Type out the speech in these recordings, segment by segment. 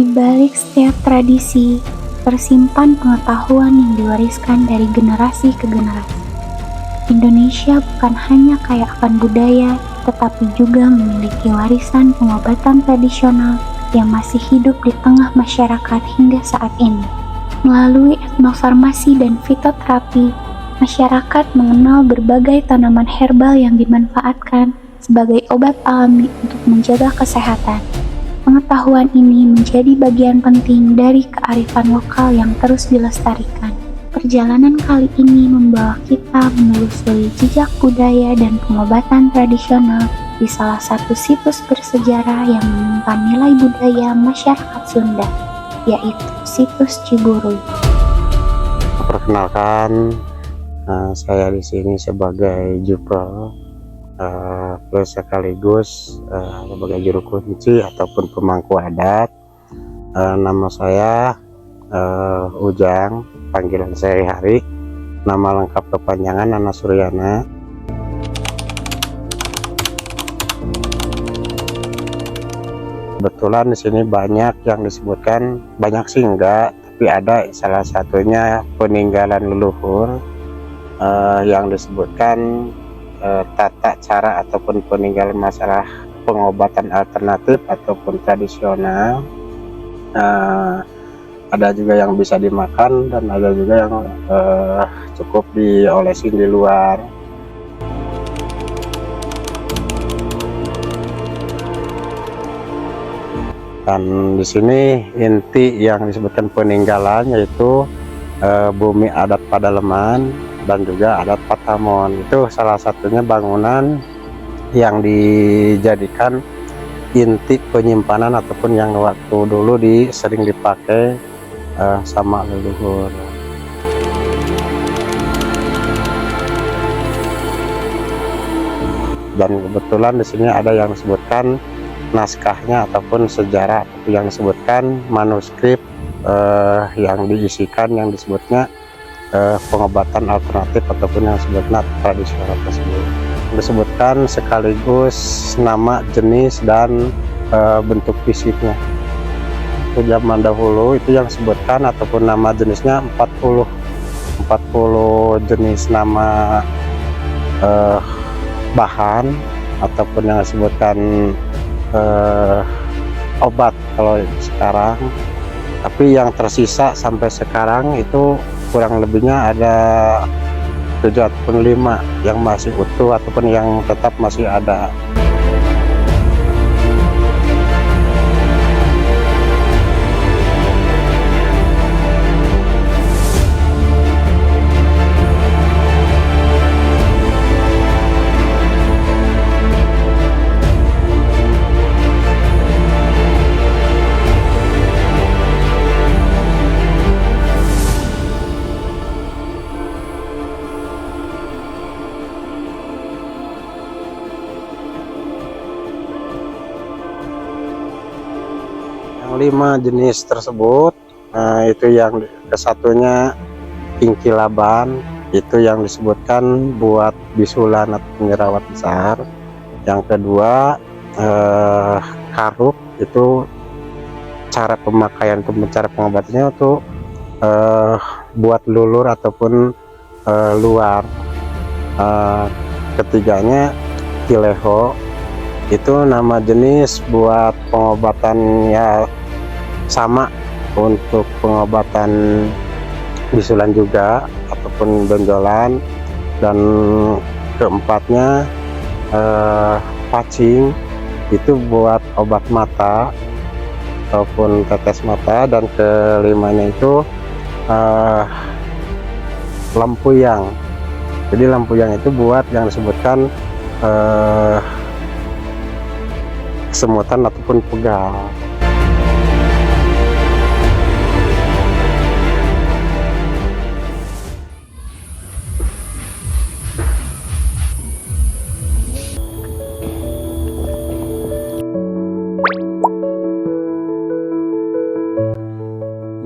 Di balik setiap tradisi, tersimpan pengetahuan yang diwariskan dari generasi ke generasi. Indonesia bukan hanya kaya akan budaya, tetapi juga memiliki warisan pengobatan tradisional yang masih hidup di tengah masyarakat hingga saat ini. Melalui etnofarmasi dan fitoterapi, masyarakat mengenal berbagai tanaman herbal yang dimanfaatkan sebagai obat alami untuk menjaga kesehatan. Pengetahuan ini menjadi bagian penting dari kearifan lokal yang terus dilestarikan. Perjalanan kali ini membawa kita menelusuri jejak budaya dan pengobatan tradisional di salah satu situs bersejarah yang menyimpan nilai budaya masyarakat Sunda, yaitu situs Ciburuy. Perkenalkan, saya di sini sebagai Jupro, plus sekaligus sebagai juru kunci ataupun pemangku adat. Nama saya Ujang, panggilan sehari-hari. Nama lengkap kepanjangan Nana Suryana. Kebetulan di sini banyak yang disebutkan, banyak sih enggak, tapi ada salah satunya peninggalan leluhur yang disebutkan tata cara ataupun peninggalan masalah pengobatan alternatif ataupun tradisional. Ada juga yang bisa dimakan dan ada juga yang cukup diolesin di luar. Dan di sini inti yang disebutkan peninggalan yaitu bumi adat Padaleman dan juga adat Patamon. Itu salah satunya bangunan yang dijadikan inti penyimpanan ataupun yang waktu dulu sering dipakai sama leluhur. Dan kebetulan di sini ada yang disebutkan naskahnya ataupun sejarah yang disebutkan manuskrip yang diisikan yang disebutnya pengobatan alternatif ataupun yang disebutnya tradisional tersebut. Disebutkan sekaligus nama, jenis, dan bentuk fisiknya. Itu zaman dahulu itu yang disebutkan ataupun nama jenisnya 40 jenis nama bahan ataupun yang disebutkan obat kalau sekarang. Tapi yang tersisa sampai sekarang itu kurang lebihnya ada 7 ataupun 5 yang masih utuh ataupun yang tetap masih ada. Yang 5 jenis tersebut, itu yang kesatunya Pingkilaban, itu yang disebutkan buat bisulan atau penyerawat besar. Yang kedua Karuk, itu cara pemakaian cara pengobatannya untuk buat lulur ataupun luar. Ketiganya Kileho, itu nama jenis buat pengobatan ya sama untuk pengobatan bisulan juga ataupun benjolan. Dan keempatnya Pacing, itu buat obat mata ataupun tetes mata. Dan kelimanya itu Lampuyang. Jadi Lampuyang itu buat yang disebutkan kesemutan ataupun pegal.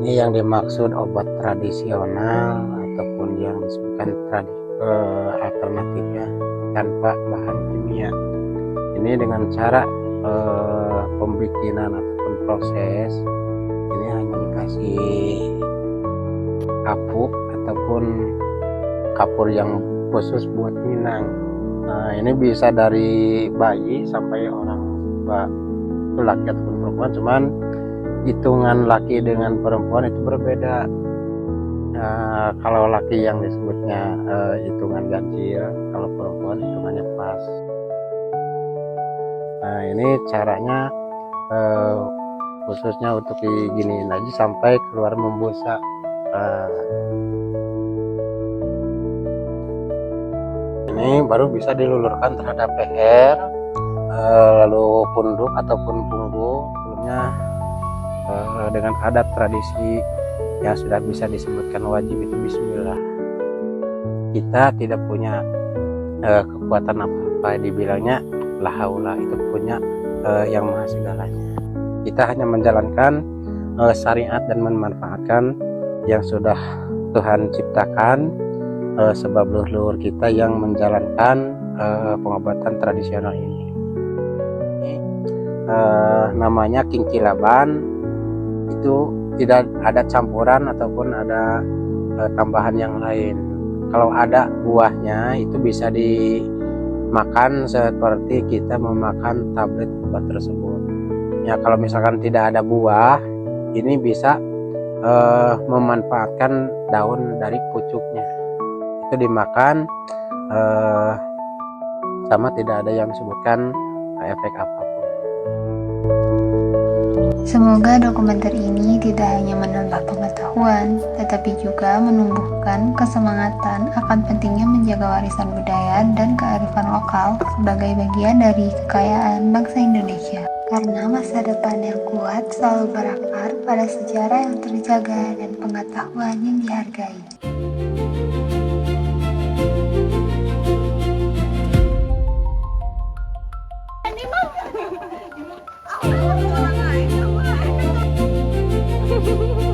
Ini yang dimaksud obat tradisional ataupun yang disebutkan alternatifnya tanpa bahan kimia. Ini dengan cara pembikinan ataupun proses dikasih kapuk ataupun kapur yang khusus buat Minang. Nah, ini bisa dari bayi sampai orang tua, itu laki ataupun perempuan, cuman hitungan laki dengan perempuan itu berbeda. Kalau laki yang disebutnya hitungan ganjil, kalau perempuan hitungannya pas. Nah, ini caranya khususnya untuk diginiin aja sampai keluar membusa. Ini baru bisa dilulurkan terhadap leher, lalu punduk ataupun punggung. Sebelumnya dengan adat tradisi yang sudah bisa disebutkan wajib itu bismillah. Kita tidak punya kekuatan apa-apa, dibilangnya la haula, itu punya yang maha segalanya. Kita hanya menjalankan syariat dan memanfaatkan yang sudah Tuhan ciptakan, sebab leluhur kita yang menjalankan pengobatan tradisional ini. Namanya kingkilaban, itu tidak ada campuran ataupun ada tambahan yang lain. Kalau ada buahnya itu bisa dimakan seperti kita memakan tablet obat tersebut. Ya, kalau misalkan tidak ada buah, ini bisa memanfaatkan daun dari pucuknya, itu dimakan sama tidak ada yang disebutkan efek apapun. Semoga dokumenter ini tidak hanya menambah pengetahuan, tetapi juga menumbuhkan kesemangatan akan pentingnya menjaga warisan budaya dan kearifan lokal sebagai bagian dari kekayaan bangsa Indonesia. Karena masa depan yang kuat selalu berakar pada sejarah yang terjaga dan pengetahuan yang dihargai. Hehehe